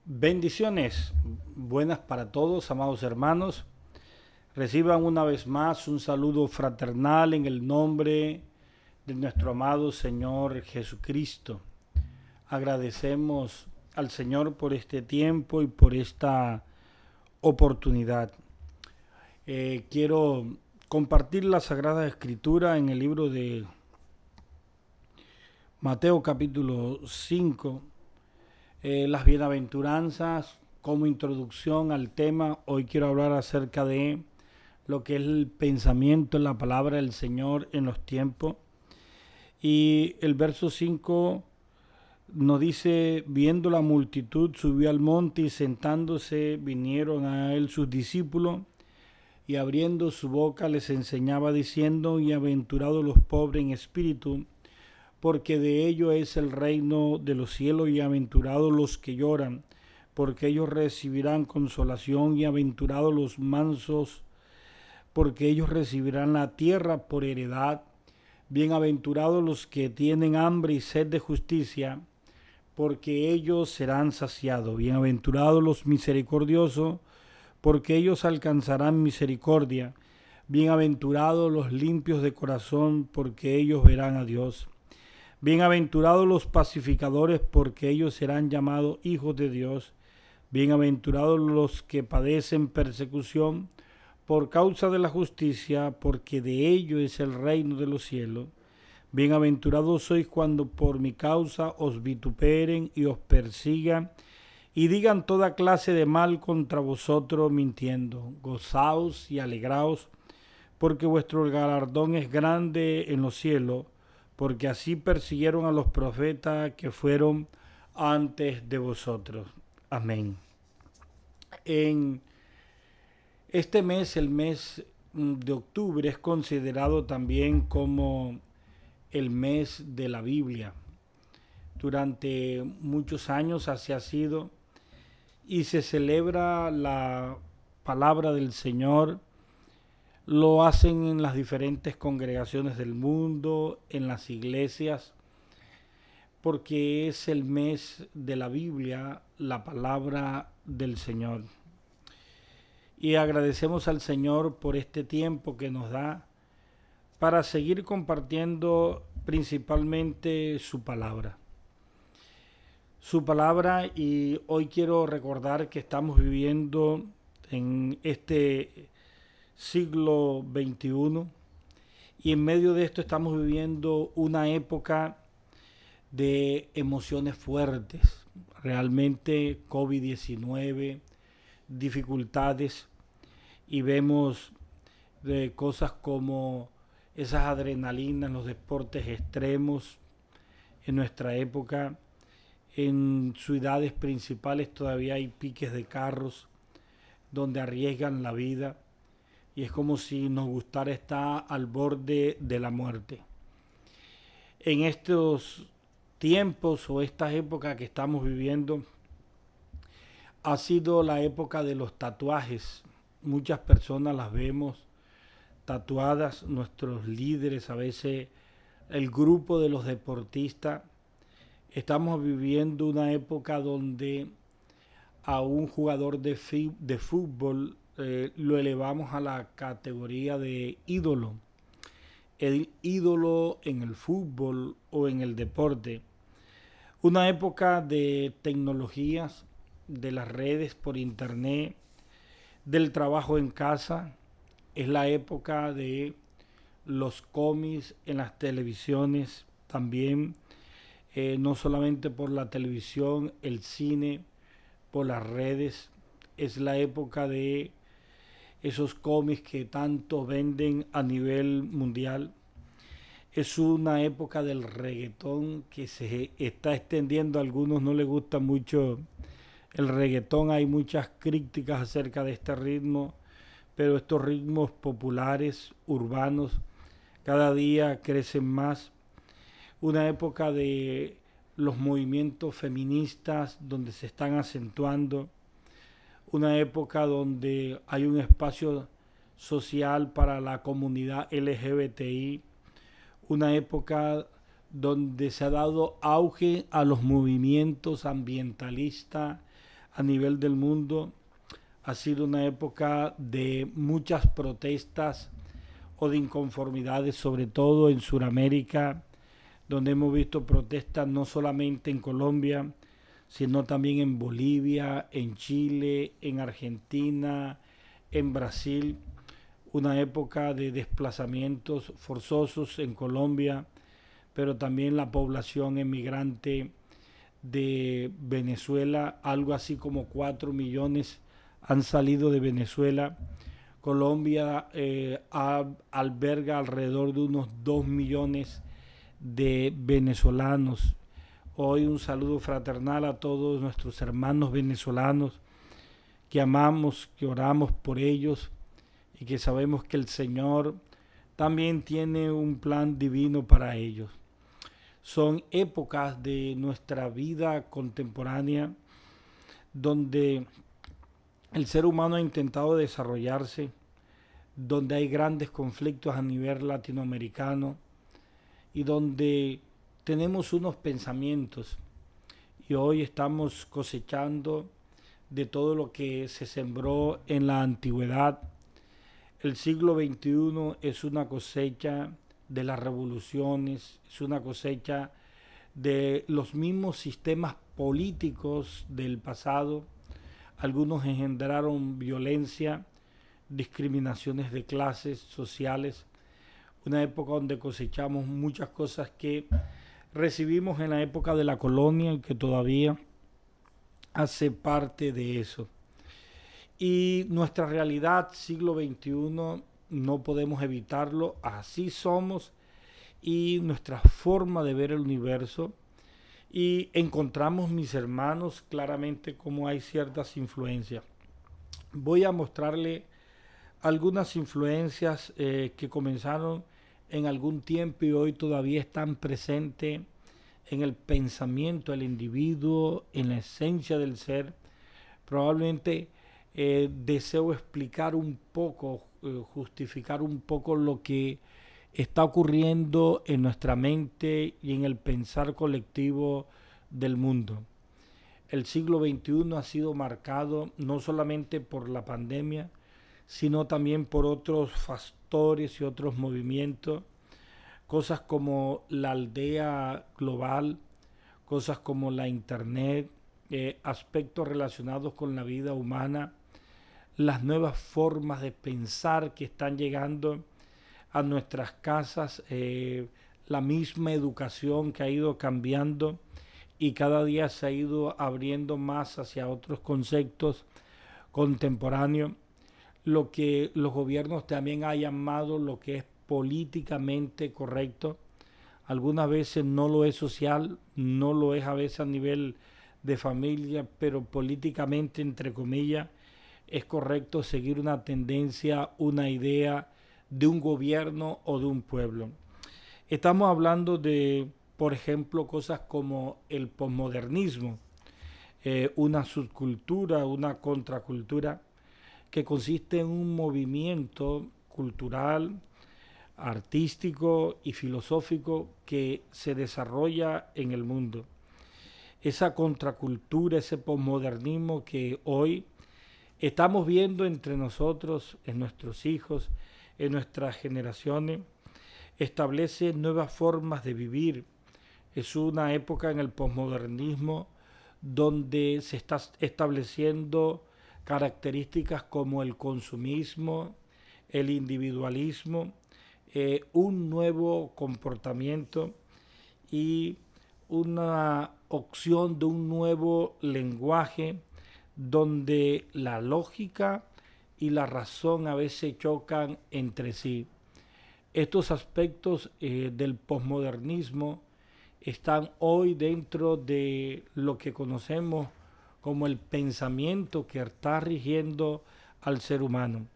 Bendiciones buenas para todos, amados hermanos. Reciban una vez más un saludo fraternal en el nombre de nuestro amado Señor Jesucristo. Agradecemos al Señor por este tiempo y por esta oportunidad. Quiero compartir la Sagrada Escritura en el libro de Mateo capítulo 5. Las bienaventuranzas como introducción al tema. Hoy quiero hablar acerca de lo que es el pensamiento en la palabra del Señor en los tiempos. Y el verso 5 nos dice: viendo la multitud, subió al monte y sentándose vinieron a él sus discípulos, y abriendo su boca les enseñaba diciendo: bienaventurados los pobres en espíritu, porque de ellos es el reino de los cielos, y aventurados los que lloran, porque ellos recibirán consolación, y aventurados los mansos, porque ellos recibirán la tierra por heredad. Bienaventurados los que tienen hambre y sed de justicia, porque ellos serán saciados. Bienaventurados los misericordiosos, porque ellos alcanzarán misericordia. Bienaventurados los limpios de corazón, porque ellos verán a Dios. Bienaventurados los pacificadores, porque ellos serán llamados hijos de Dios. Bienaventurados los que padecen persecución por causa de la justicia, porque de ellos es el reino de los cielos. Bienaventurados sois cuando por mi causa os vituperen y os persigan, y digan toda clase de mal contra vosotros mintiendo. Gozaos y alegraos, porque vuestro galardón es grande en los cielos, porque así persiguieron a los profetas que fueron antes de vosotros. Amén. En este mes, el mes de octubre, es considerado también como el mes de la Biblia. Durante muchos años así ha sido, y se celebra la palabra del Señor. Lo hacen en las diferentes congregaciones del mundo, en las iglesias, porque es el mes de la Biblia, la palabra del Señor. Y agradecemos al Señor por este tiempo que nos da para seguir compartiendo principalmente su palabra. Su palabra, y hoy quiero recordar que estamos viviendo en este siglo XXI, y en medio de esto estamos viviendo una época de emociones fuertes, realmente COVID-19, dificultades, y vemos de cosas como esas adrenalinas en los deportes extremos en nuestra época. En ciudades principales todavía hay piques de carros donde arriesgan la vida, y es como si nos gustara estar al borde de la muerte. En estos tiempos o estas épocas que estamos viviendo, ha sido la época de los tatuajes. Muchas personas las vemos tatuadas, nuestros líderes, a veces el grupo de los deportistas. Estamos viviendo una época donde a un jugador de fútbol lo elevamos a la categoría de ídolo. El ídolo en el fútbol o en el deporte. Una época de tecnologías, de las redes por internet, del trabajo en casa. Es la época de los cómics en las televisiones también. No solamente por la televisión, el cine, por las redes. Es la época de esos cómics que tanto venden a nivel mundial. Es una época del reggaetón que se está extendiendo. A algunos no les gusta mucho el reggaetón. Hay muchas críticas acerca de este ritmo, pero estos ritmos populares, urbanos, cada día crecen más. Una época de los movimientos feministas donde se están acentuando. Una época donde hay un espacio social para la comunidad LGBTI. Una época donde se ha dado auge a los movimientos ambientalistas, a nivel del mundo. Ha sido una época de muchas protestas o de inconformidades, sobre todo en Sudamérica, donde hemos visto protestas no solamente en Colombia, sino también en Bolivia, en Chile, en Argentina, en Brasil. Una época de desplazamientos forzosos en Colombia, pero también la población emigrante de Venezuela, algo así como 4 millones han salido de Venezuela. Colombia alberga alrededor de unos 2 millones de venezolanos. Hoy un saludo fraternal a todos nuestros hermanos venezolanos que amamos, que oramos por ellos y que sabemos que el Señor también tiene un plan divino para ellos. Son épocas de nuestra vida contemporánea donde el ser humano ha intentado desarrollarse, donde hay grandes conflictos a nivel latinoamericano y donde tenemos unos pensamientos y hoy estamos cosechando de todo lo que se sembró en la antigüedad. El siglo XXI es una cosecha de las revoluciones, es una cosecha de los mismos sistemas políticos del pasado. Algunos engendraron violencia, discriminaciones de clases sociales, una época donde cosechamos muchas cosas que recibimos en la época de la colonia y que todavía hace parte de eso. Y nuestra realidad, siglo XXI, no podemos evitarlo, así somos, y nuestra forma de ver el universo. Y encontramos, mis hermanos, claramente cómo hay ciertas influencias. Voy a mostrarle algunas influencias que comenzaron en algún tiempo y hoy todavía están presentes en el pensamiento del individuo, en la esencia del ser. Probablemente deseo explicar un poco, justificar un poco lo que está ocurriendo en nuestra mente y en el pensar colectivo del mundo. El siglo XXI ha sido marcado no solamente por la pandemia, sino también por otros factores y otros movimientos, cosas como la aldea global, cosas como la internet, aspectos relacionados con la vida humana, las nuevas formas de pensar que están llegando a nuestras casas, la misma educación que ha ido cambiando y cada día se ha ido abriendo más hacia otros conceptos contemporáneos, lo que los gobiernos también han llamado lo que es políticamente correcto. Algunas veces no lo es social, no lo es a veces a nivel de familia, pero políticamente, entre comillas, es correcto seguir una tendencia, una idea de un gobierno o de un pueblo. Estamos hablando de, por ejemplo, cosas como el posmodernismo, una subcultura, una contracultura, que consiste en un movimiento cultural, artístico y filosófico que se desarrolla en el mundo. Esa contracultura, ese posmodernismo que hoy estamos viendo entre nosotros, en nuestros hijos, en nuestras generaciones, establece nuevas formas de vivir. Es una época en el posmodernismo donde se está estableciendo características como el consumismo, el individualismo, un nuevo comportamiento y una opción de un nuevo lenguaje donde la lógica y la razón a veces chocan entre sí. Estos aspectos del posmodernismo están hoy dentro de lo que conocemos como el pensamiento que está rigiendo al ser humano.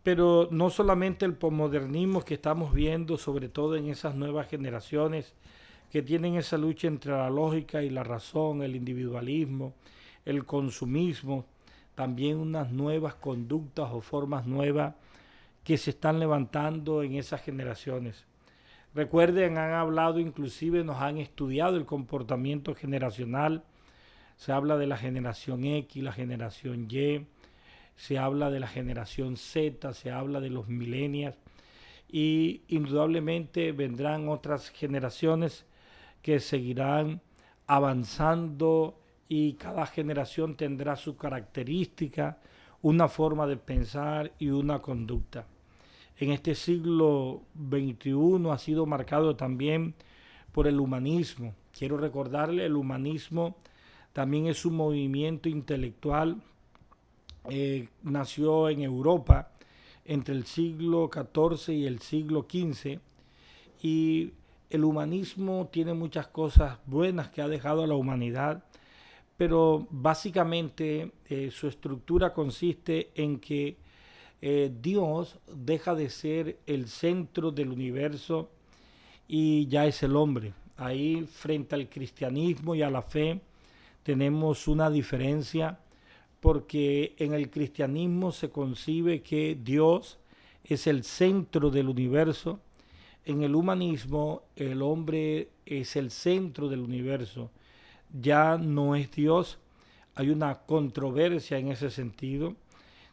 Pero no solamente el posmodernismo que estamos viendo, sobre todo en esas nuevas generaciones que tienen esa lucha entre la lógica y la razón, el individualismo, el consumismo, también unas nuevas conductas o formas nuevas que se están levantando en esas generaciones. Recuerden, han hablado, inclusive nos han estudiado el comportamiento generacional Se habla de la generación X, la generación Y, se habla de la generación Z, se habla de los millennials y indudablemente vendrán otras generaciones que seguirán avanzando y cada generación tendrá su característica, una forma de pensar y una conducta. En este siglo XXI ha sido marcado también por el humanismo. Quiero recordarle, el humanismo también es un movimiento intelectual, nació en Europa entre el siglo XIV y el siglo XV y el humanismo tiene muchas cosas buenas que ha dejado a la humanidad, pero básicamente su estructura consiste en que Dios deja de ser el centro del universo y ya es el hombre. Ahí frente al cristianismo y a la fe tenemos una diferencia porque en el cristianismo se concibe que Dios es el centro del universo. En el humanismo el hombre es el centro del universo. Ya no es Dios. Hay una controversia en ese sentido.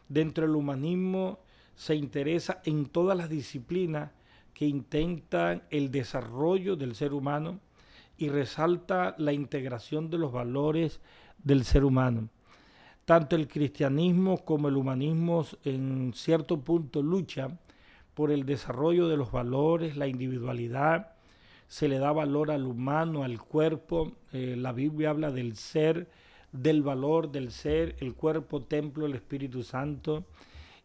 Dentro del humanismo se interesa en todas las disciplinas que intentan el desarrollo del ser humano y resalta la integración de los valores del ser humano. Tanto el cristianismo como el humanismo en cierto punto luchan por el desarrollo de los valores, la individualidad, se le da valor al humano, al cuerpo. La Biblia habla del ser, del valor del ser, el cuerpo, templo del Espíritu Santo,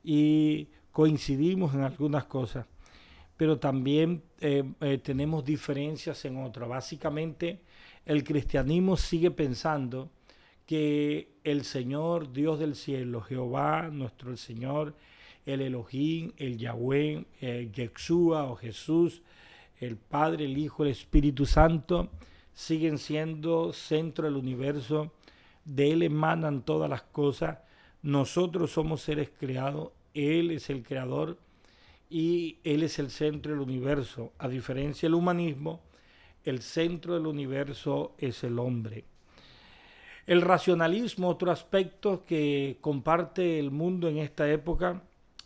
y coincidimos en algunas cosas, pero también tenemos diferencias en otras. Básicamente, el cristianismo sigue pensando que el Señor, Dios del cielo, Jehová, nuestro el Señor, el Elohim, el Yahweh, Yeshua o Jesús, el Padre, el Hijo, el Espíritu Santo, siguen siendo centro del universo. De Él emanan todas las cosas. Nosotros somos seres creados. Él es el creador y Él es el centro del universo. A diferencia del humanismo, el centro del universo es el hombre. El racionalismo, otro aspecto que comparte el mundo en esta época,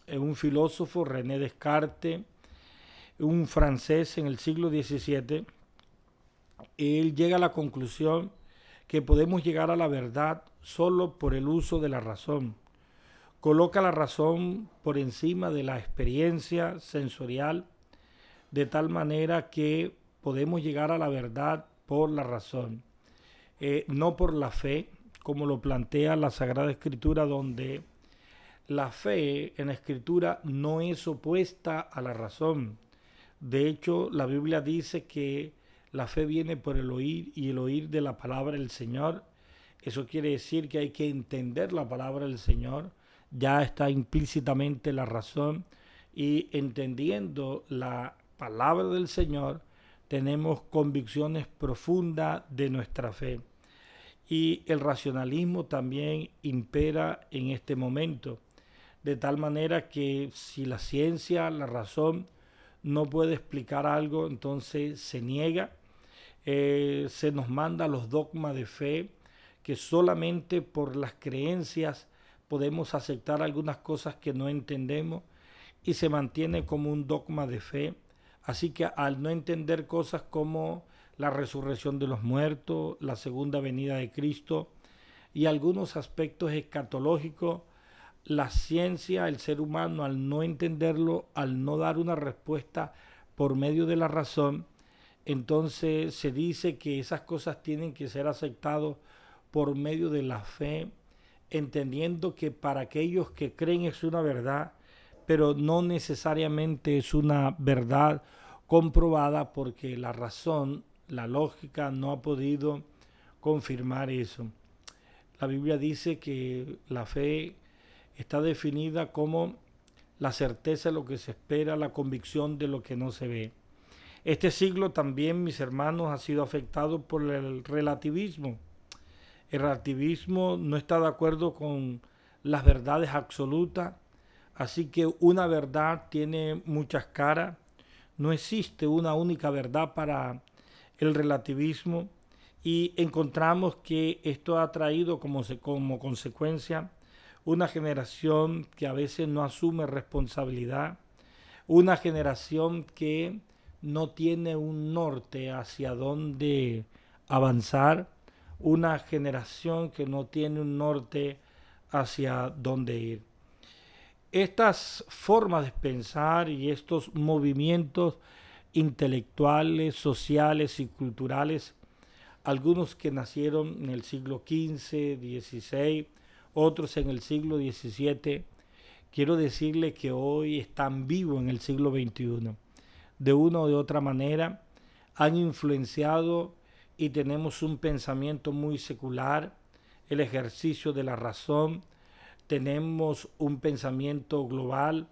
un filósofo, René Descartes, un francés en el siglo XVII, él llega a la conclusión que podemos llegar a la verdad solo por el uso de la razón. Coloca la razón por encima de la experiencia sensorial, de tal manera que podemos llegar a la verdad por la razón. No por la fe, como lo plantea la Sagrada Escritura, donde la fe en la Escritura no es opuesta a la razón. De hecho, la Biblia dice que la fe viene por el oír y el oír de la palabra del Señor. Eso quiere decir que hay que entender la palabra del Señor. Ya está implícitamente la razón y entendiendo la palabra del Señor tenemos convicciones profundas de nuestra fe. Y el racionalismo también impera en este momento, de tal manera que si la ciencia, la razón, no puede explicar algo, entonces se niega, se nos manda los dogmas de fe, que solamente por las creencias podemos aceptar algunas cosas que no entendemos y se mantiene como un dogma de fe. Así que al no entender cosas como la resurrección de los muertos, la segunda venida de Cristo y algunos aspectos escatológicos, la ciencia, el ser humano, al no entenderlo, al no dar una respuesta por medio de la razón, entonces se dice que esas cosas tienen que ser aceptadas por medio de la fe, entendiendo que para aquellos que creen es una verdad, pero no necesariamente es una verdad comprobada porque la razón, la lógica no ha podido confirmar eso. La Biblia dice que la fe está definida como la certeza de lo que se espera, la convicción de lo que no se ve. Este siglo también, mis hermanos, ha sido afectado por el relativismo. El relativismo no está de acuerdo con las verdades absolutas, así que una verdad tiene muchas caras. No existe una única verdad para el relativismo Y encontramos que esto ha traído como consecuencia una generación que a veces no asume responsabilidad, una generación que no tiene un norte hacia dónde avanzar, una generación que no tiene un norte hacia dónde ir. Estas formas de pensar y estos movimientos intelectuales, sociales y culturales, algunos que nacieron en el siglo XV, XVI, otros en el siglo XVII, quiero decirle que hoy están vivos en el siglo XXI. De una o de otra manera han influenciado y tenemos un pensamiento muy secular, el ejercicio de la razón, tenemos un pensamiento global,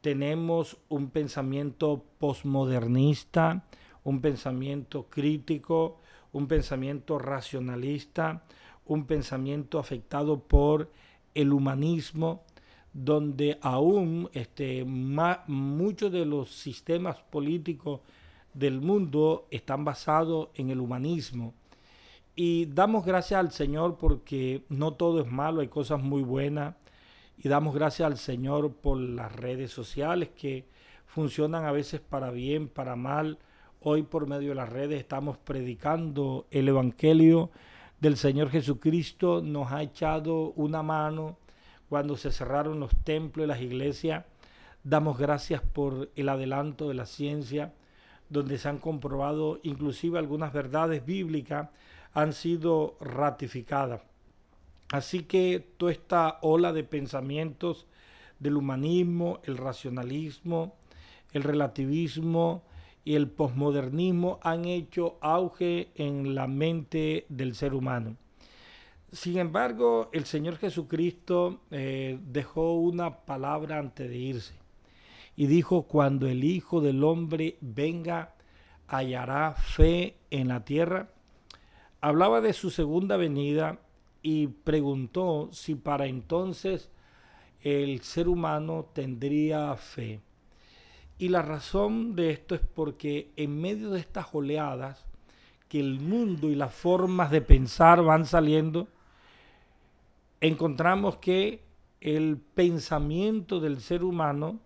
tenemos un pensamiento posmodernista, un pensamiento crítico, un pensamiento racionalista, un pensamiento afectado por el humanismo, donde aún muchos de los sistemas políticos del mundo están basados en el humanismo. Y damos gracias al Señor porque no todo es malo, hay cosas muy buenas. Y damos gracias al Señor por las redes sociales que funcionan a veces para bien, para mal. Hoy por medio de las redes estamos predicando el Evangelio del Señor Jesucristo. Nos ha echado una mano cuando se cerraron los templos y las iglesias. Damos gracias por el adelanto de la ciencia, donde se han comprobado inclusive algunas verdades bíblicas han sido ratificadas. Así que toda esta ola de pensamientos del humanismo, el racionalismo, el relativismo y el posmodernismo han hecho auge en la mente del ser humano. Sin embargo, el Señor Jesucristo dejó una palabra antes de irse y dijo: cuando el Hijo del Hombre venga, hallará fe en la tierra. Hablaba de su segunda venida y preguntó si para entonces el ser humano tendría fe. Y la razón de esto es porque en medio de estas oleadas que el mundo y las formas de pensar van saliendo, encontramos que el pensamiento del ser humano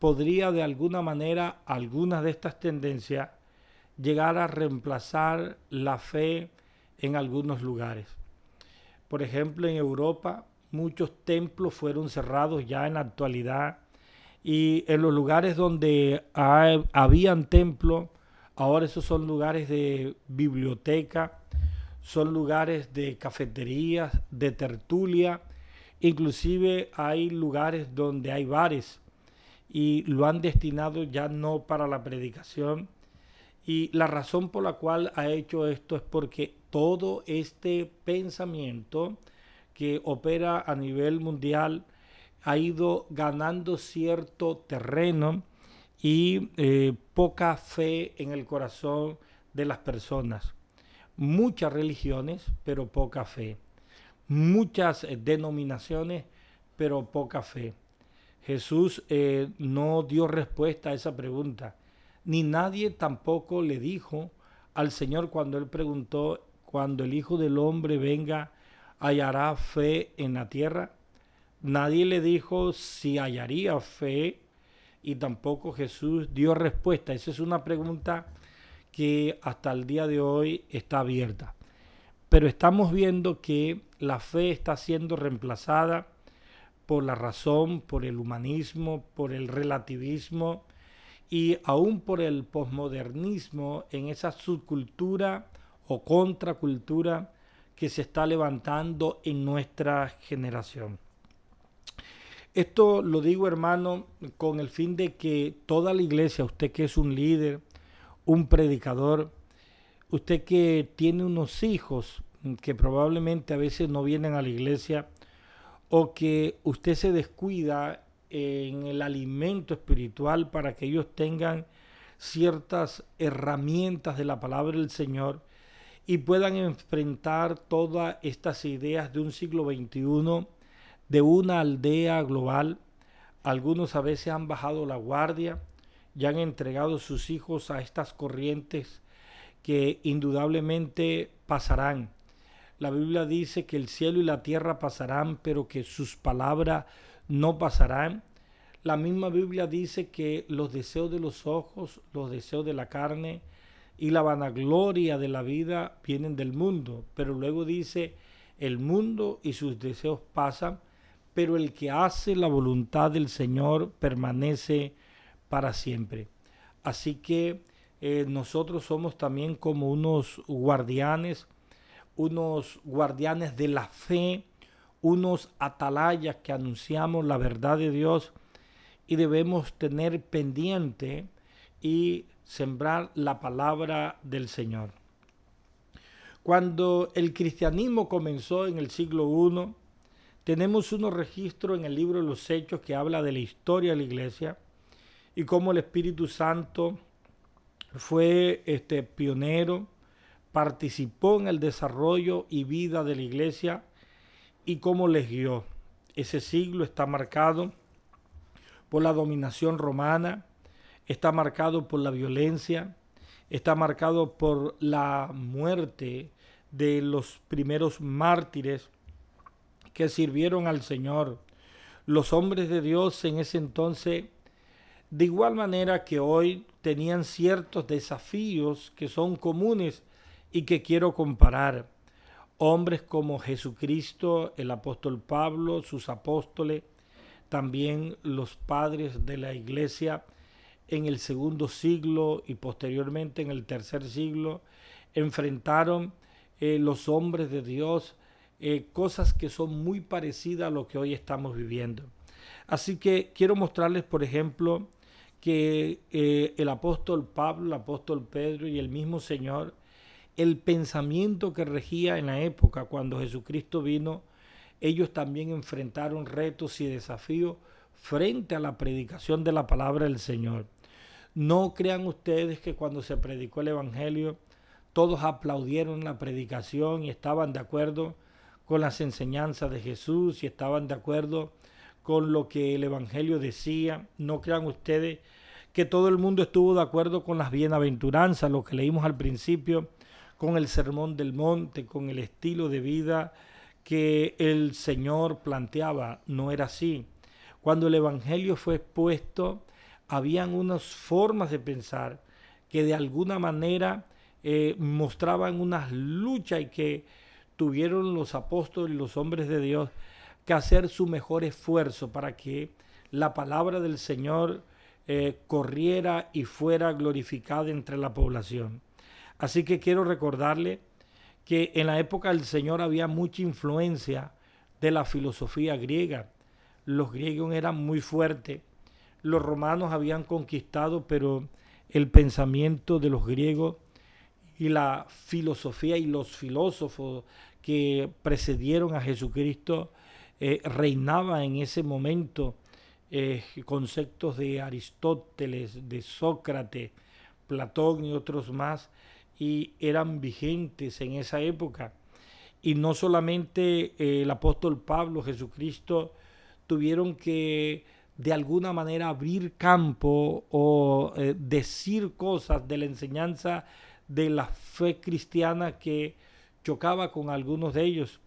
podría de alguna manera, algunas de estas tendencias, llegar a reemplazar la fe en algunos lugares. Por ejemplo, en Europa muchos templos fueron cerrados ya en la actualidad, y en los lugares donde habían templos, ahora esos son lugares de biblioteca, son lugares de cafeterías, de tertulia, inclusive hay lugares donde hay bares y lo han destinado ya no para la predicación. Y la razón por la cual ha hecho esto es porque todo este pensamiento que opera a nivel mundial ha ido ganando cierto terreno y poca fe en el corazón de las personas. Muchas religiones, pero poca fe. Muchas denominaciones, pero poca fe. Jesús no dio respuesta a esa pregunta, ni nadie tampoco le dijo al Señor cuando él preguntó: cuando el Hijo del Hombre venga, ¿hallará fe en la tierra? Nadie le dijo si hallaría fe, y tampoco Jesús dio respuesta. Esa es una pregunta que hasta el día de hoy está abierta. Pero estamos viendo que la fe está siendo reemplazada por la razón, por el humanismo, por el relativismo y aún por el posmodernismo en esa subcultura o contracultura que se está levantando en nuestra generación. Esto lo digo, hermano, con el fin de que toda la iglesia, usted que es un líder, un predicador, usted que tiene unos hijos que probablemente a veces no vienen a la iglesia, o que usted se descuida en el alimento espiritual para que ellos tengan ciertas herramientas de la palabra del Señor y puedan enfrentar todas estas ideas de un siglo XXI, de una aldea global. Algunos a veces han bajado la guardia y han entregado sus hijos a estas corrientes que indudablemente pasarán. La Biblia dice que el cielo y la tierra pasarán, pero que sus palabras no pasarán. La misma Biblia dice que los deseos de los ojos, los deseos de la carne y la vanagloria de la vida vienen del mundo. Pero luego dice, el mundo y sus deseos pasan, pero el que hace la voluntad del Señor permanece para siempre. Así que nosotros somos también como unos guardianes de la fe, unos atalayas que anunciamos la verdad de Dios, y debemos tener pendiente y sembrar la palabra del Señor. Cuando el cristianismo comenzó en el siglo I, tenemos unos registros en el libro de los Hechos que habla de la historia de la iglesia y cómo el Espíritu Santo fue pionero, participó en el desarrollo y vida de la iglesia y cómo les guió. Ese siglo está marcado por la dominación romana, está marcado por la violencia, está marcado por la muerte de los primeros mártires que sirvieron al Señor. Los hombres de Dios en ese entonces, de igual manera que hoy, tenían ciertos desafíos que son comunes y que quiero comparar. Hombres como Jesucristo, el apóstol Pablo, sus apóstoles, también los padres de la iglesia en el segundo siglo y posteriormente en el tercer siglo, enfrentaron los hombres de Dios cosas que son muy parecidas a lo que hoy estamos viviendo. Así que quiero mostrarles, por ejemplo, que el apóstol Pablo, el apóstol Pedro y el mismo Señor, el pensamiento que regía en la época cuando Jesucristo vino, ellos también enfrentaron retos y desafíos frente a la predicación de la palabra del Señor. No crean ustedes que cuando se predicó el Evangelio, todos aplaudieron la predicación y estaban de acuerdo con las enseñanzas de Jesús y estaban de acuerdo con lo que el Evangelio decía. No crean ustedes que todo el mundo estuvo de acuerdo con las bienaventuranzas, lo que leímos al principio, con el Sermón del Monte, con el estilo de vida que el Señor planteaba. No era así. Cuando el Evangelio fue expuesto, habían unas formas de pensar que de alguna manera mostraban unas luchas y que tuvieron los apóstoles y los hombres de Dios que hacer su mejor esfuerzo para que la palabra del Señor corriera y fuera glorificada entre la población. Así que quiero recordarle que en la época del Señor había mucha influencia de la filosofía griega. Los griegos eran muy fuertes. Los romanos habían conquistado, pero el pensamiento de los griegos y la filosofía y los filósofos que precedieron a Jesucristo reinaba en ese momento. Conceptos de Aristóteles, de Sócrates, Platón y otros más, y eran vigentes en esa época. Y no solamente el apóstol Pablo, Jesucristo, tuvieron que de alguna manera abrir campo o decir cosas de la enseñanza de la fe cristiana que chocaba con algunos de ellos,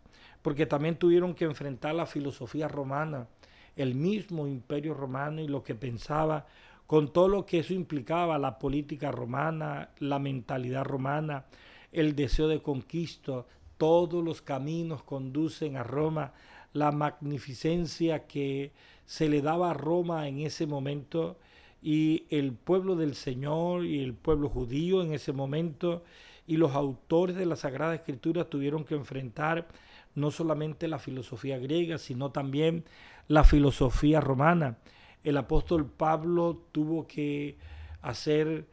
porque también tuvieron que enfrentar la filosofía romana, el mismo imperio romano y lo que pensaba, con todo lo que eso implicaba, la política romana, la mentalidad romana, el deseo de conquista. Todos los caminos conducen a Roma. La magnificencia que se le daba a Roma en ese momento, y el pueblo del Señor y el pueblo judío en ese momento y los autores de la Sagrada Escritura tuvieron que enfrentar no solamente la filosofía griega, sino también la filosofía romana. El apóstol Pablo tuvo que hacer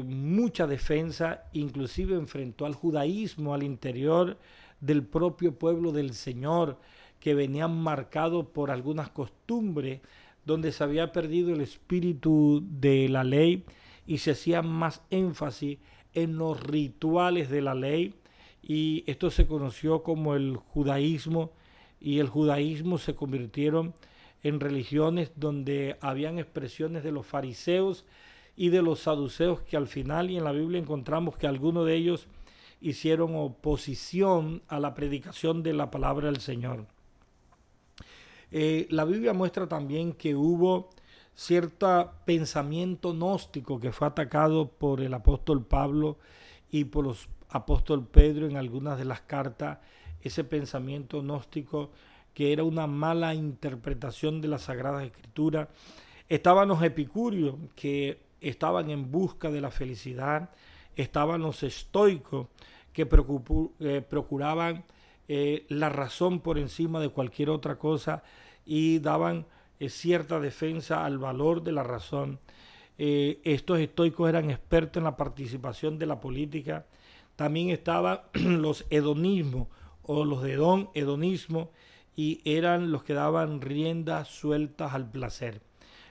mucha defensa, inclusive enfrentó al judaísmo al interior del propio pueblo del Señor, que venían marcados por algunas costumbres donde se había perdido el espíritu de la ley y se hacía más énfasis en los rituales de la ley, y esto se conoció como el judaísmo, y el judaísmo se convirtieron en religiones donde habían expresiones de los fariseos y de los saduceos, que al final y en la Biblia encontramos que algunos de ellos hicieron oposición a la predicación de la palabra del Señor. La Biblia muestra también que hubo cierto pensamiento gnóstico que fue atacado por el apóstol Pablo y por los apóstol Pedro en algunas de las cartas. Ese pensamiento gnóstico, que era una mala interpretación de las Sagradas Escrituras. Estaban los epicúreos, que estaban en busca de la felicidad. Estaban los estoicos, que procuraban la razón por encima de cualquier otra cosa y daban cierta defensa al valor de la razón. Estos estoicos eran expertos en la participación de la política. También estaban los hedonismos o los de hedonismo, y eran los que daban riendas sueltas al placer.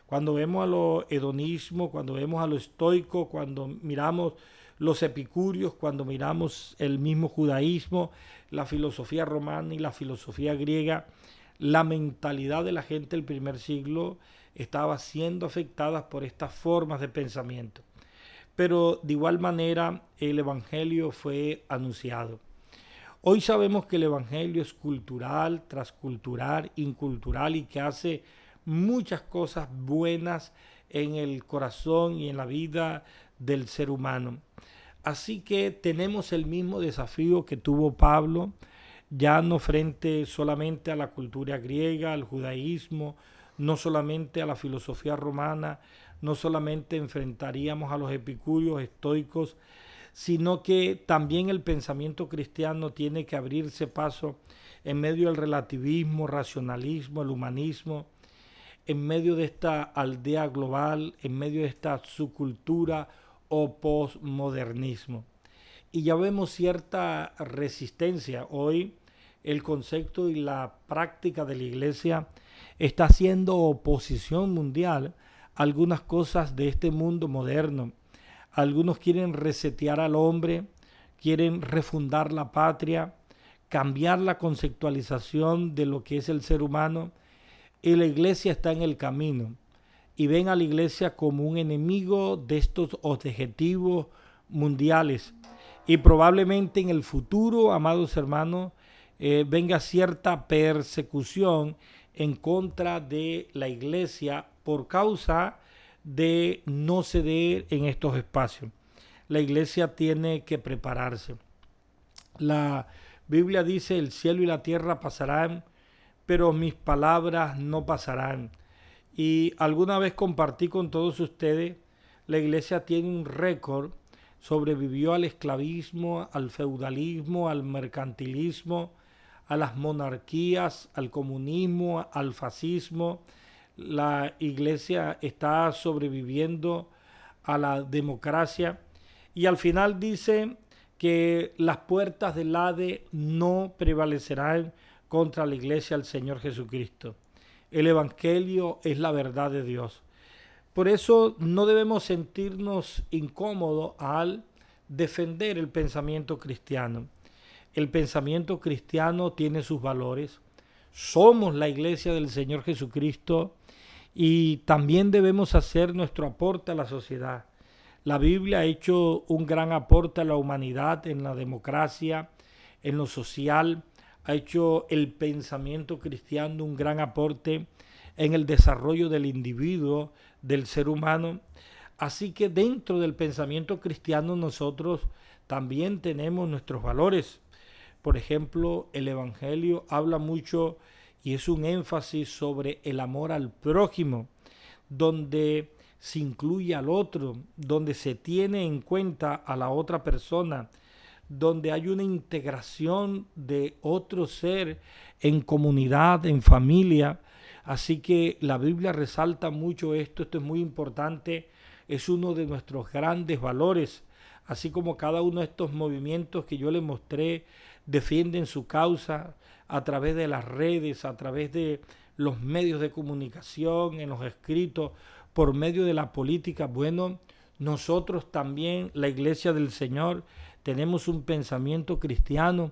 Cuando vemos a los hedonismos, cuando vemos a los estoicos, cuando miramos los epicúreos, cuando miramos el mismo judaísmo, la filosofía romana y la filosofía griega, la mentalidad de la gente del primer siglo estaba siendo afectada por estas formas de pensamiento. Pero de igual manera el evangelio fue anunciado. Hoy sabemos que el evangelio es cultural, transcultural, incultural, y que hace muchas cosas buenas en el corazón y en la vida del ser humano. Así que tenemos el mismo desafío que tuvo Pablo, ya no frente solamente a la cultura griega, al judaísmo, no solamente a la filosofía romana, no solamente enfrentaríamos a los epicúreos, estoicos, sino que también el pensamiento cristiano tiene que abrirse paso en medio del relativismo, racionalismo, el humanismo, en medio de esta aldea global, en medio de esta subcultura o postmodernismo. Y ya vemos cierta resistencia. Hoy el concepto y la práctica de la iglesia está haciendo oposición mundial a algunas cosas de este mundo moderno. Algunos quieren resetear al hombre, quieren refundar la patria, cambiar la conceptualización de lo que es el ser humano, y la iglesia está en el camino y ven a la iglesia como un enemigo de estos objetivos mundiales. Y probablemente en el futuro, amados hermanos, venga cierta persecución en contra de la iglesia por causa de no ceder en estos espacios. La iglesia tiene que prepararse. La Biblia dice: el cielo y la tierra pasarán, pero mis palabras no pasarán. Y alguna vez compartí con todos ustedes, la iglesia tiene un récord, sobrevivió al esclavismo, al feudalismo, al mercantilismo, a las monarquías, al comunismo, al fascismo. La iglesia está sobreviviendo a la democracia, y al final dice que las puertas del Hades no prevalecerán contra la iglesia del Señor Jesucristo. El evangelio es la verdad de Dios. Por eso no debemos sentirnos incómodos al defender el pensamiento cristiano. El pensamiento cristiano tiene sus valores. Somos la iglesia del Señor Jesucristo y también debemos hacer nuestro aporte a la sociedad. La Biblia ha hecho un gran aporte a la humanidad en la democracia, en lo social. Ha hecho el pensamiento cristiano un gran aporte en el desarrollo del individuo, del ser humano. Así que dentro del pensamiento cristiano nosotros también tenemos nuestros valores. Por ejemplo, el evangelio habla mucho y es un énfasis sobre el amor al prójimo, donde se incluye al otro, donde se tiene en cuenta a la otra persona, donde hay una integración de otro ser en comunidad, en familia. Así que la Biblia resalta mucho esto es muy importante, es uno de nuestros grandes valores, así como cada uno de estos movimientos que yo les mostré defienden su causa a través de las redes, a través de los medios de comunicación, en los escritos, por medio de la política. Bueno, nosotros también, la Iglesia del Señor, tenemos un pensamiento cristiano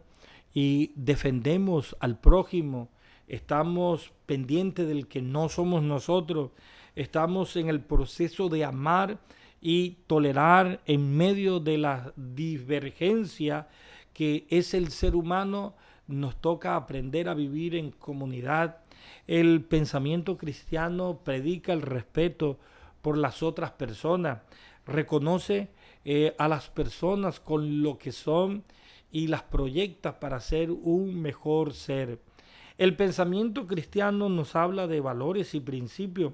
y defendemos al prójimo. Estamos pendientes del que no somos nosotros. Estamos en el proceso de amar y tolerar en medio de la divergencia que es el ser humano. Nos toca aprender a vivir en comunidad. El pensamiento cristiano predica el respeto por las otras personas, reconoce a las personas con lo que son y las proyecta para ser un mejor ser. El pensamiento cristiano nos habla de valores y principios.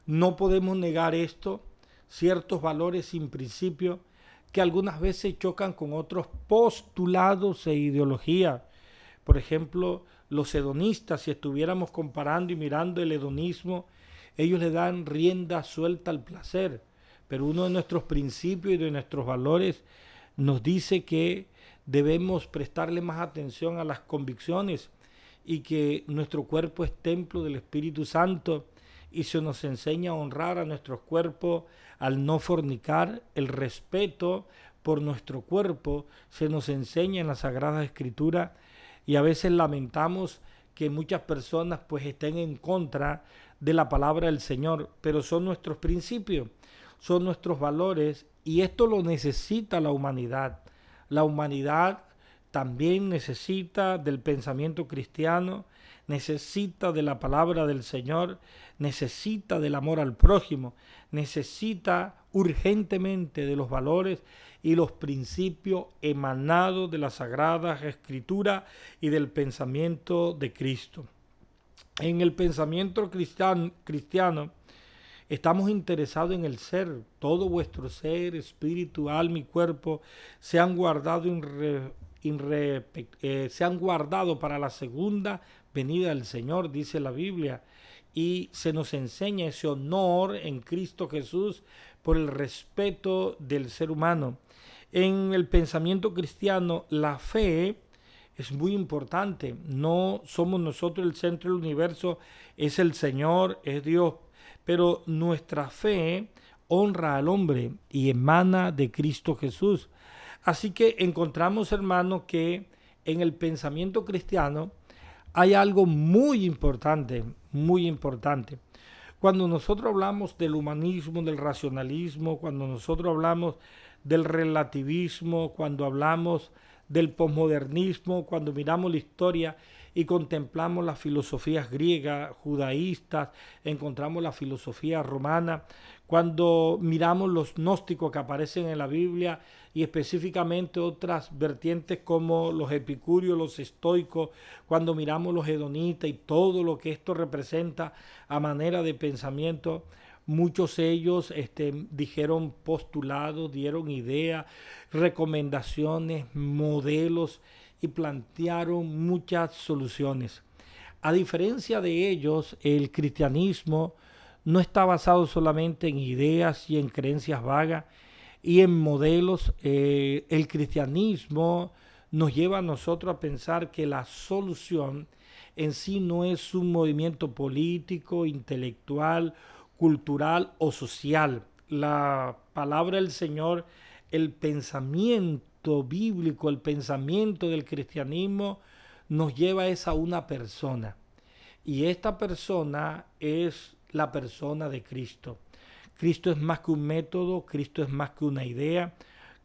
No podemos negar esto, ciertos valores y principios que algunas veces chocan con otros postulados e ideologías. Por ejemplo, los hedonistas, si estuviéramos comparando y mirando el hedonismo, ellos le dan rienda suelta al placer, pero uno de nuestros principios y de nuestros valores nos dice que debemos prestarle más atención a las convicciones y que nuestro cuerpo es templo del Espíritu Santo, y se nos enseña a honrar a nuestros cuerpos al no fornicar. El respeto por nuestro cuerpo se nos enseña en la Sagrada Escritura, y a veces lamentamos que muchas personas pues estén en contra de la palabra del Señor, pero son nuestros principios, son nuestros valores, y esto lo necesita la humanidad. La humanidad también necesita del pensamiento cristiano, necesita de la palabra del Señor, necesita del amor al prójimo, necesita urgentemente de los valores y los principios emanados de la Sagrada Escritura y del pensamiento de Cristo. En el pensamiento cristiano estamos interesados en el ser. Todo vuestro ser, espíritu, alma y cuerpo se han guardado para la segunda venida del Señor, dice la Biblia, y se nos enseña ese honor en Cristo Jesús por el respeto del ser humano. En el pensamiento cristiano, la fe es muy importante. No somos nosotros el centro del universo, es el Señor, es Dios, pero nuestra fe honra al hombre y emana de Cristo Jesús. Así que encontramos, hermanos, que en el pensamiento cristiano hay algo muy importante, muy importante. Cuando nosotros hablamos del humanismo, del racionalismo, cuando nosotros hablamos del relativismo, cuando hablamos del posmodernismo, cuando miramos la historia y contemplamos las filosofías griegas, judaístas, encontramos la filosofía romana, cuando miramos los gnósticos que aparecen en la Biblia y específicamente otras vertientes como los epicúreos, los estoicos, cuando miramos los hedonistas y todo lo que esto representa a manera de pensamiento, muchos de ellos dijeron postulados, dieron ideas, recomendaciones, modelos y plantearon muchas soluciones. A diferencia de ellos, el cristianismo no está basado solamente en ideas y en creencias vagas y en modelos. El cristianismo nos lleva a nosotros a pensar que la solución en sí no es un movimiento político, intelectual, cultural o social. La palabra del Señor, el pensamiento bíblico, el pensamiento del cristianismo nos lleva a una persona, y esta persona es la persona de Cristo. Cristo es más que un método, Cristo es más que una idea,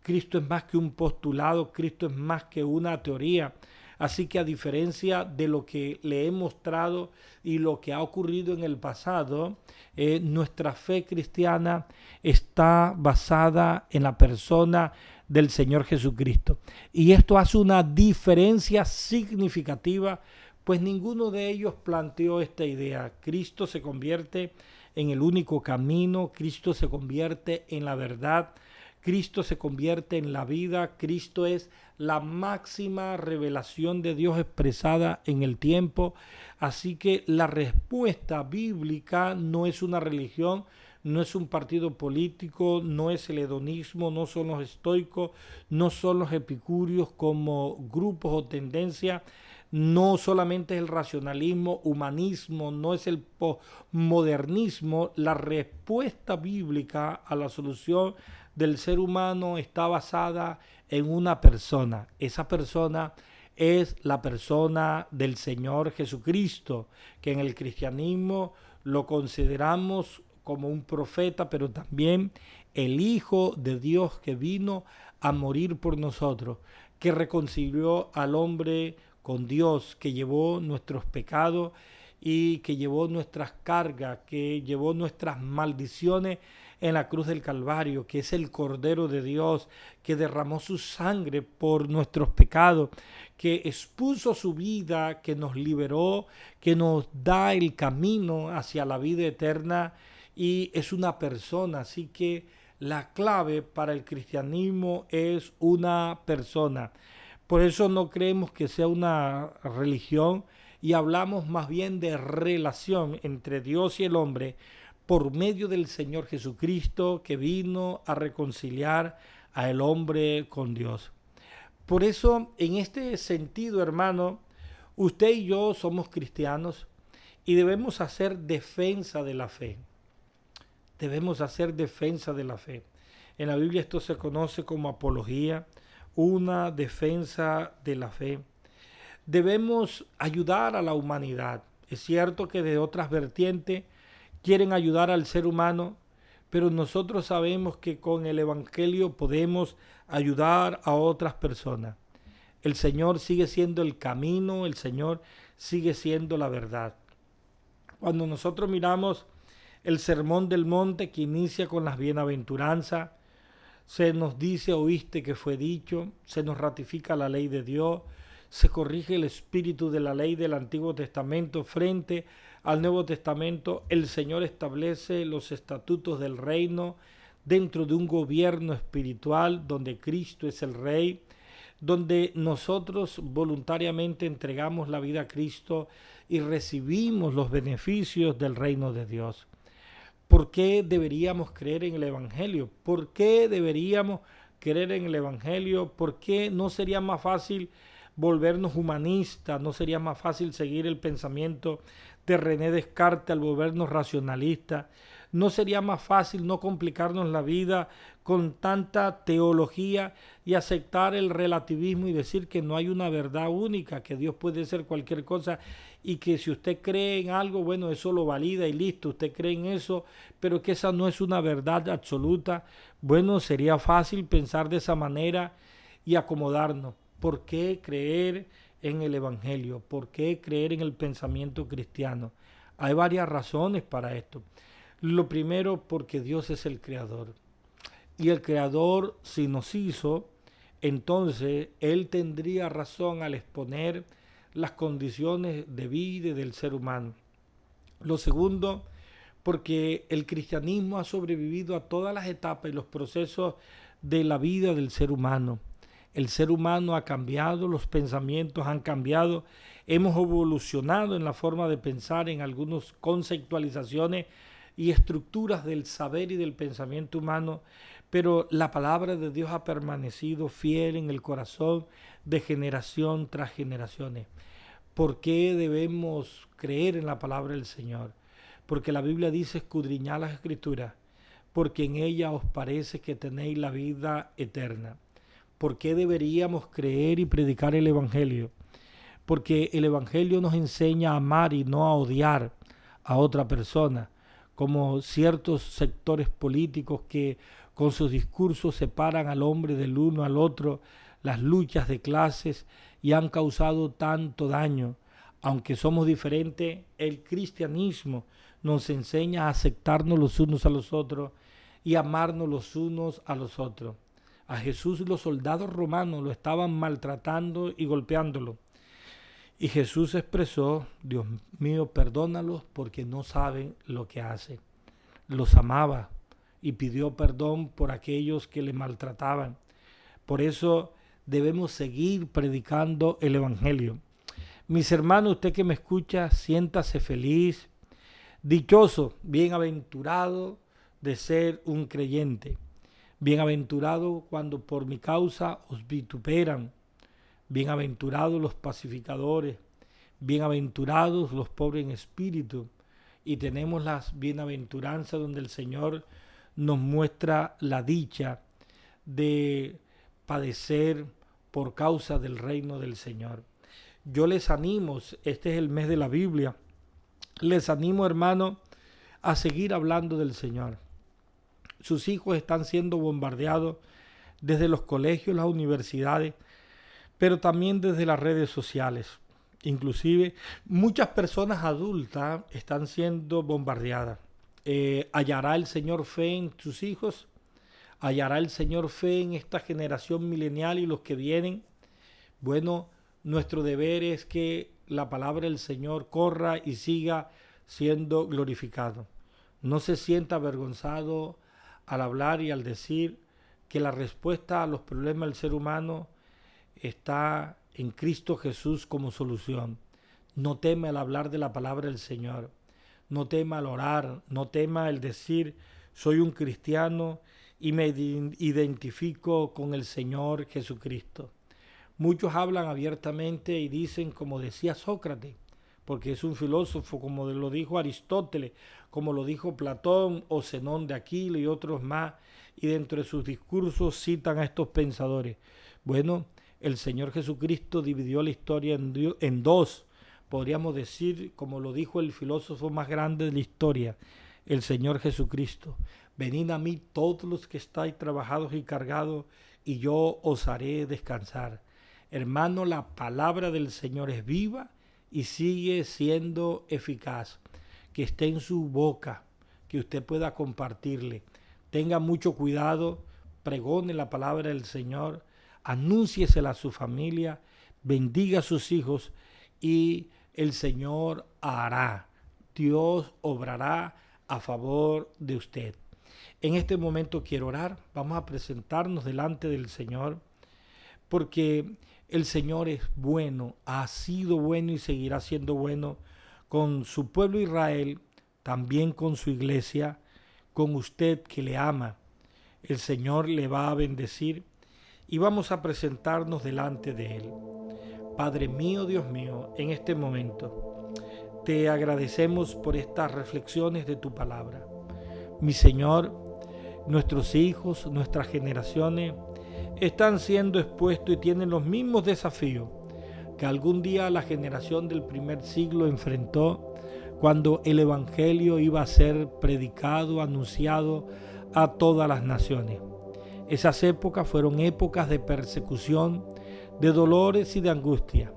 Cristo es más que un postulado, Cristo es más que una teoría. Así que a diferencia de lo que le he mostrado y lo que ha ocurrido en el pasado, nuestra fe cristiana está basada en la persona del Señor Jesucristo. Y esto hace una diferencia significativa, pues ninguno de ellos planteó esta idea. Cristo se convierte en el único camino, Cristo se convierte en la verdad, Cristo se convierte en la vida, Cristo es la máxima revelación de Dios expresada en el tiempo. Así que la respuesta bíblica no es una religión, no es un partido político, no es el hedonismo, no son los estoicos, no son los epicúreos como grupos o tendencias, no solamente es el racionalismo, humanismo, no es el posmodernismo. La respuesta bíblica a la solución del ser humano está basada en una persona. Esa persona es la persona del Señor Jesucristo, que en el cristianismo lo consideramos como un profeta, pero también el Hijo de Dios que vino a morir por nosotros, que reconcilió al hombre con Dios, que llevó nuestros pecados y que llevó nuestras cargas, que llevó nuestras maldiciones en la cruz del Calvario, que es el Cordero de Dios, que derramó su sangre por nuestros pecados, que expuso su vida, que nos liberó, que nos da el camino hacia la vida eterna y es una persona. Así que la clave para el cristianismo es una persona. Por eso no creemos que sea una religión y hablamos más bien de relación entre Dios y el hombre por medio del Señor Jesucristo, que vino a reconciliar al hombre con Dios. Por eso, en este sentido, hermano, usted y yo somos cristianos y debemos hacer defensa de la fe. Debemos hacer defensa de la fe. En la Biblia esto se conoce como apología, una defensa de la fe. Debemos ayudar a la humanidad. Es cierto que de otras vertientes quieren ayudar al ser humano, pero nosotros sabemos que con el Evangelio podemos ayudar a otras personas. El Señor sigue siendo el camino, el Señor sigue siendo la verdad. Cuando nosotros miramos el Sermón del Monte, que inicia con las bienaventuranzas, se nos dice: oíste que fue dicho, se nos ratifica la ley de Dios, se corrige el espíritu de la ley del Antiguo Testamento frente al Nuevo Testamento. El Señor establece los estatutos del reino dentro de un gobierno espiritual donde Cristo es el Rey, donde nosotros voluntariamente entregamos la vida a Cristo y recibimos los beneficios del reino de Dios. ¿Por qué deberíamos creer en el Evangelio? ¿Por qué deberíamos creer en el Evangelio? ¿Por qué no sería más fácil volvernos humanistas? ¿No sería más fácil seguir el pensamiento de René Descartes al volvernos racionalistas? ¿No sería más fácil no complicarnos la vida con tanta teología y aceptar el relativismo y decir que no hay una verdad única, que Dios puede ser cualquier cosa y que si usted cree en algo, bueno, eso lo valida y listo, usted cree en eso, pero que esa no es una verdad absoluta? Bueno, sería fácil pensar de esa manera y acomodarnos. ¿Por qué creer en el Evangelio? ¿Por qué creer en el pensamiento cristiano? Hay varias razones para esto. Lo primero, porque Dios es el creador. Y el creador, si nos hizo, entonces Él tendría razón al exponer las condiciones de vida del ser humano. Lo segundo, porque el cristianismo ha sobrevivido a todas las etapas y los procesos de la vida del ser humano. El ser humano ha cambiado, los pensamientos han cambiado, hemos evolucionado en la forma de pensar, en algunas conceptualizaciones y estructuras del saber y del pensamiento humano, pero la palabra de Dios ha permanecido fiel en el corazón de generación tras generaciones. ¿Por qué debemos creer en la palabra del Señor? Porque la Biblia dice: escudriñad las Escrituras, porque en ella os parece que tenéis la vida eterna. ¿Por qué deberíamos creer y predicar el Evangelio? Porque el Evangelio nos enseña a amar y no a odiar a otra persona, como ciertos sectores políticos que con sus discursos separan al hombre del uno al otro, las luchas de clases, y han causado tanto daño. Aunque somos diferentes, el cristianismo nos enseña a aceptarnos los unos a los otros y amarnos los unos a los otros. A Jesús los soldados romanos lo estaban maltratando y golpeándolo. Y Jesús expresó: Dios mío, perdónalos porque no saben lo que hacen. Los amaba y pidió perdón por aquellos que le maltrataban. Por eso debemos seguir predicando el Evangelio. Mis hermanos, usted que me escucha, siéntase feliz, dichoso, bienaventurado de ser un creyente. Bienaventurado cuando por mi causa os vituperan. Bienaventurados los pacificadores, bienaventurados los pobres en espíritu. Y tenemos las bienaventuranzas donde el Señor nos muestra la dicha de padecer por causa del reino del Señor. Yo les animo, este es el mes de la Biblia, les animo, hermano, a seguir hablando del Señor. Sus hijos están siendo bombardeados desde los colegios, las universidades, pero también desde las redes sociales. Inclusive muchas personas adultas están siendo bombardeadas. ¿Hallará el Señor fe en sus hijos? ¿Hallará el Señor fe en esta generación milenial y los que vienen? Bueno, nuestro deber es que la palabra del Señor corra y siga siendo glorificado. No se sienta avergonzado al hablar y al decir que la respuesta a los problemas del ser humano está en Cristo Jesús como solución. No tema el hablar de la palabra del Señor. No tema el orar. No tema el decir, soy un cristiano y me identifico con el Señor Jesucristo. Muchos hablan abiertamente y dicen, como decía Sócrates, porque es un filósofo, como lo dijo Aristóteles, como lo dijo Platón o Zenón de Aquila y otros más, y dentro de sus discursos citan a estos pensadores. Bueno, el Señor Jesucristo dividió la historia en dos, podríamos decir, como lo dijo el filósofo más grande de la historia, el Señor Jesucristo. Venid a mí todos los que estáis trabajados y cargados, y yo os haré descansar. Hermano, la palabra del Señor es viva y sigue siendo eficaz. Que esté en su boca, que usted pueda compartirle. Tenga mucho cuidado, pregone la palabra del Señor, anúnciesela a su familia, bendiga a sus hijos y el Señor hará. Dios obrará a favor de usted. En este momento quiero orar. Vamos a presentarnos delante del Señor porque el Señor es bueno, ha sido bueno y seguirá siendo bueno con su pueblo Israel, también con su iglesia, con usted que le ama. El Señor le va a bendecir y vamos a presentarnos delante de Él. Padre mío, Dios mío, en este momento te agradecemos por estas reflexiones de tu palabra. Mi Señor, nuestros hijos, nuestras generaciones están siendo expuestos y tienen los mismos desafíos que algún día la generación del primer siglo enfrentó cuando el Evangelio iba a ser predicado, anunciado a todas las naciones. Esas épocas fueron épocas de persecución, de dolores y de angustia,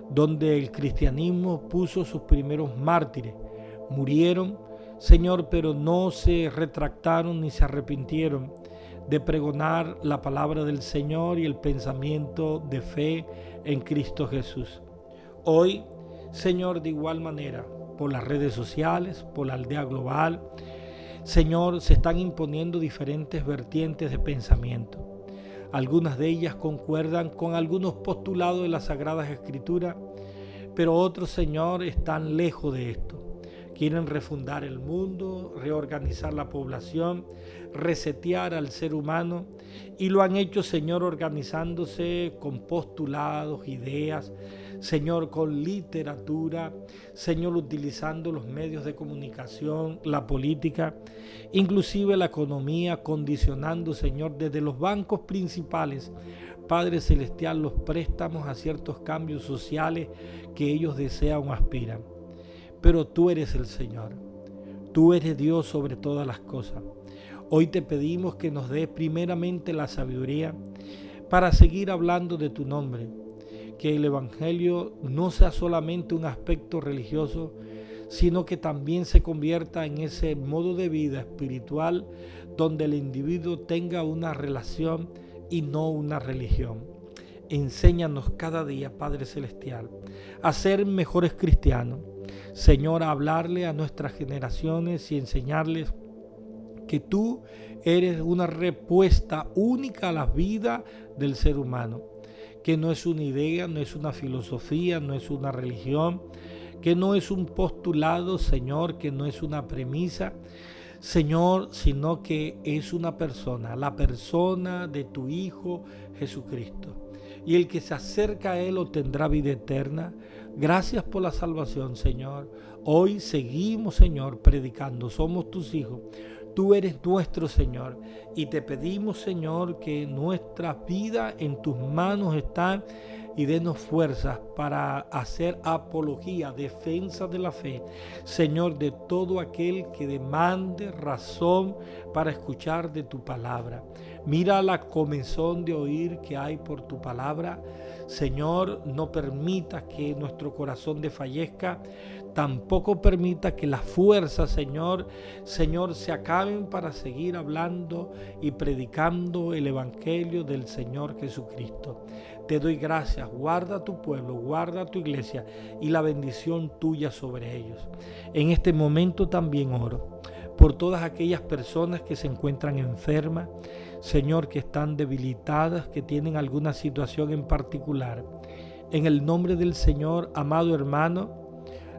donde el cristianismo puso sus primeros mártires. Murieron, Señor, pero no se retractaron ni se arrepintieron de pregonar la palabra del Señor y el pensamiento de fe en Cristo Jesús. Hoy, Señor, de igual manera, por las redes sociales, por la aldea global, Señor, se están imponiendo diferentes vertientes de pensamiento. Algunas de ellas concuerdan con algunos postulados de las Sagradas Escrituras, pero otros, Señor, están lejos de esto. Quieren refundar el mundo, reorganizar la población, resetear al ser humano, y lo han hecho, Señor, organizándose con postulados, ideas, Señor, con literatura, Señor, utilizando los medios de comunicación, la política, inclusive la economía, condicionando, Señor, desde los bancos principales, Padre Celestial, los préstamos a ciertos cambios sociales que ellos desean o aspiran. Pero tú eres el Señor, tú eres Dios sobre todas las cosas. Hoy te pedimos que nos des primeramente la sabiduría para seguir hablando de tu nombre, que el Evangelio no sea solamente un aspecto religioso, sino que también se convierta en ese modo de vida espiritual donde el individuo tenga una relación y no una religión. Enséñanos cada día, Padre Celestial, a ser mejores cristianos. Señor, a hablarle a nuestras generaciones y enseñarles que tú eres una respuesta única a la vida del ser humano, que no es una idea, no es una filosofía, no es una religión, que no es un postulado, Señor, que no es una premisa, Señor, sino que es una persona, la persona de tu Hijo Jesucristo. Y el que se acerca a Él obtendrá vida eterna. Gracias por la salvación, Señor. Hoy seguimos, Señor, predicando. Somos tus hijos. Tú eres nuestro Señor. Y te pedimos, Señor, que nuestra vida en tus manos está y denos fuerzas para hacer apología, defensa de la fe, Señor, de todo aquel que demande razón para escuchar de tu palabra. Mira la comezón de oír que hay por tu palabra. Señor, no permita que nuestro corazón desfallezca, tampoco permita que las fuerzas, Señor, se acaben para seguir hablando y predicando el Evangelio del Señor Jesucristo. Te doy gracias, guarda tu pueblo, guarda tu iglesia y la bendición tuya sobre ellos. En este momento también oro por todas aquellas personas que se encuentran enfermas, Señor, que están debilitadas, que tienen alguna situación en particular. En el nombre del Señor, amado hermano,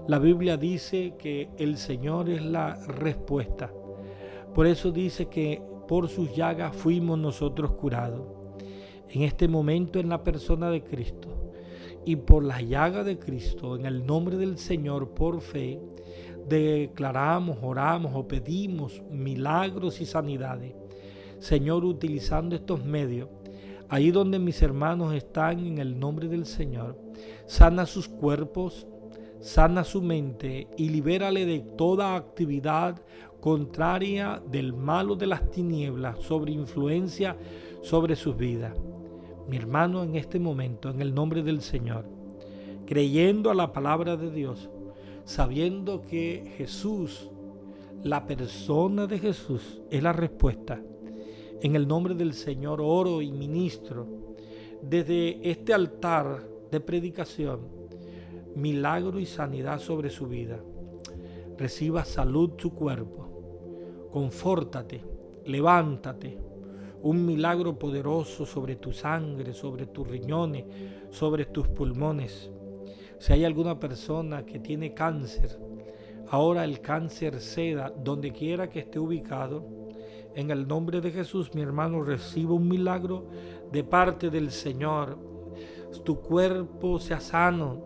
la Biblia dice que el Señor es la respuesta. Por eso dice que por sus llagas fuimos nosotros curados. En este momento, en la persona de Cristo y por las llagas de Cristo, en el nombre del Señor, por fe, declaramos, oramos o pedimos milagros y sanidades. Señor, utilizando estos medios, ahí donde mis hermanos están, en el nombre del Señor, sana sus cuerpos, sana su mente y libérale de toda actividad contraria del malo de las tinieblas sobre influencia sobre sus vidas. Mi hermano, en este momento, en el nombre del Señor, creyendo a la palabra de Dios, sabiendo que Jesús, la persona de Jesús, es la respuesta. En el nombre del Señor oro y ministro desde este altar de predicación, milagro y sanidad sobre su vida. Reciba salud su cuerpo, confórtate, levántate. Un milagro poderoso sobre tu sangre, sobre tus riñones, sobre tus pulmones. Si hay alguna persona que tiene cáncer, ahora el cáncer ceda donde quiera que esté ubicado. En el nombre de Jesús, mi hermano, reciba un milagro de parte del Señor. Tu cuerpo sea sano,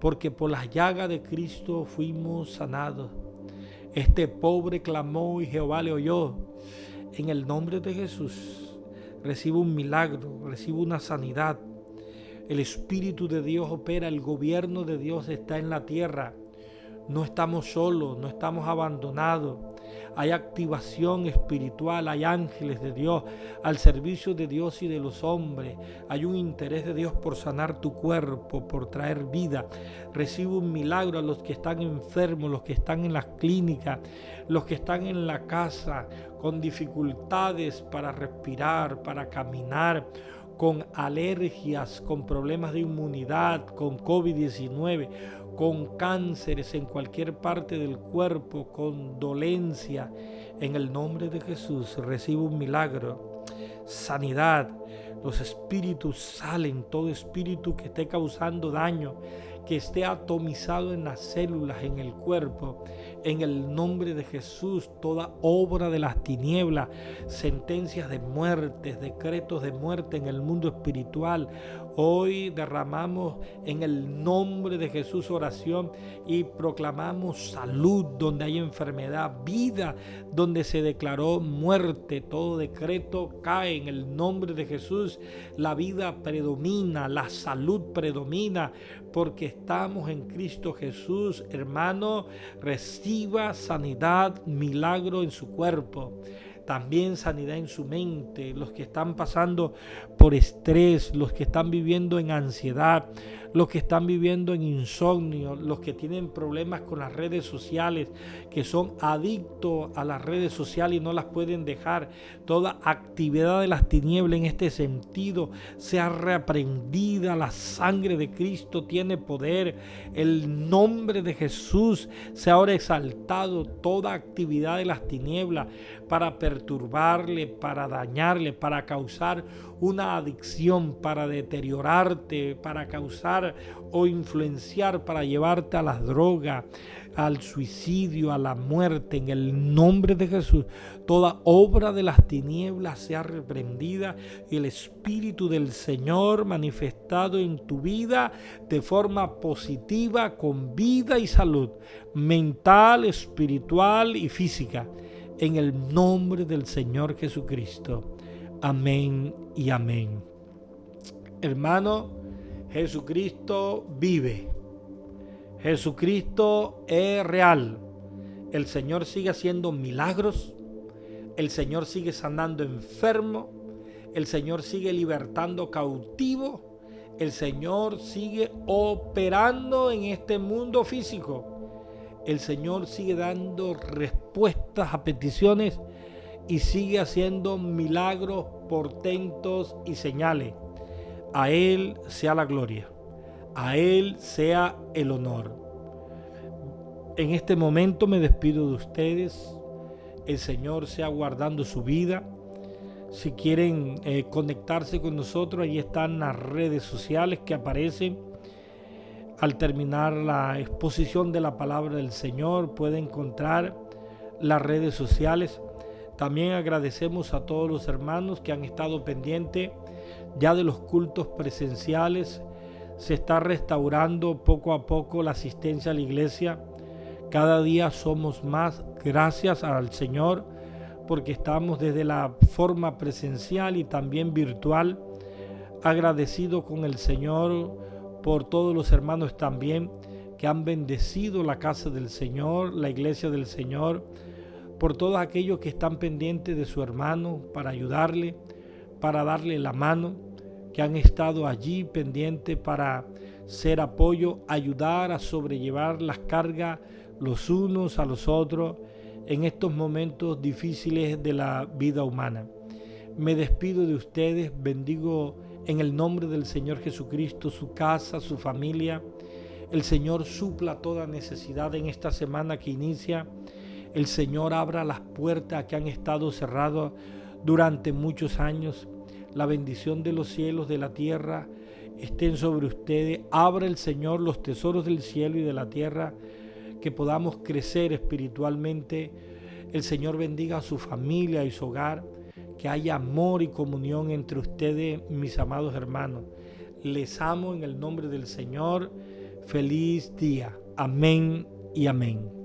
porque por las llagas de Cristo fuimos sanados. Este pobre clamó y Jehová le oyó. En el nombre de Jesús, reciba un milagro, reciba una sanidad. El Espíritu de Dios opera, el gobierno de Dios está en la tierra. No estamos solos, no estamos abandonados. Hay activación espiritual, hay ángeles de Dios al servicio de Dios y de los hombres. Hay un interés de Dios por sanar tu cuerpo, por traer vida. Recibe un milagro a los que están enfermos, los que están en las clínicas, los que están en la casa con dificultades para respirar, para caminar, con alergias, con problemas de inmunidad, con COVID-19, con cánceres en cualquier parte del cuerpo, con dolencia. En el nombre de Jesús recibe un milagro, sanidad. Los espíritus salen, todo espíritu que esté causando daño, que esté atomizado en las células, en el cuerpo. En el nombre de Jesús, toda obra de las tinieblas, sentencias de muerte, decretos de muerte en el mundo espiritual, hoy derramamos en el nombre de Jesús oración y proclamamos salud donde hay enfermedad, vida donde se declaró muerte. Todo decreto cae en el nombre de Jesús. La vida predomina, la salud predomina, porque estamos en Cristo Jesús. Hermano, reciba sanidad, milagro en su cuerpo. También sanidad en su mente, los que están pasando por estrés, los que están viviendo en ansiedad, los que están viviendo en insomnio, los que tienen problemas con las redes sociales, que son adictos a las redes sociales y no las pueden dejar. Toda actividad de las tinieblas en este sentido sea reprendida. La sangre de Cristo tiene poder. El nombre de Jesús sea ahora exaltado. Toda actividad de las tinieblas para perturbarle, para dañarle, para causar una adicción, para deteriorarte, para causar o influenciar, para llevarte a las drogas, al suicidio, a la muerte. En el nombre de Jesús, toda obra de las tinieblas sea reprendida y el Espíritu del Señor manifestado en tu vida de forma positiva, con vida y salud mental, espiritual y física. En el nombre del Señor Jesucristo. Amén y amén. Hermano, Jesucristo vive. Jesucristo es real. El Señor sigue haciendo milagros. El Señor sigue sanando enfermos. El Señor sigue libertando cautivos. El Señor sigue operando en este mundo físico. El Señor sigue dando respuestas a peticiones y sigue haciendo milagros, portentos y señales. A Él sea la gloria. A Él sea el honor. En este momento me despido de ustedes. El Señor sea guardando su vida. Si quieren conectarse con nosotros, ahí están las redes sociales que aparecen. Al terminar la exposición de la palabra del Señor, pueden encontrar las redes sociales. También agradecemos a todos los hermanos que han estado pendientes ya de los cultos presenciales. Se está restaurando poco a poco la asistencia a la iglesia. Cada día somos más, gracias al Señor, porque estamos desde la forma presencial y también virtual. Agradecido con el Señor por todos los hermanos también que han bendecido la casa del Señor, la iglesia del Señor, por todos aquellos que están pendientes de su hermano para ayudarle, para darle la mano, que han estado allí pendientes para ser apoyo, ayudar a sobrellevar las cargas los unos a los otros en estos momentos difíciles de la vida humana. Me despido de ustedes, bendigo en el nombre del Señor Jesucristo su casa, su familia. El Señor supla toda necesidad en esta semana que inicia. El Señor abra las puertas que han estado cerradas durante muchos años. La bendición de los cielos, de la tierra, estén sobre ustedes. Abra el Señor los tesoros del cielo y de la tierra, que podamos crecer espiritualmente. El Señor bendiga a su familia y su hogar, que haya amor y comunión entre ustedes, mis amados hermanos. Les amo en el nombre del Señor. Feliz día. Amén y amén.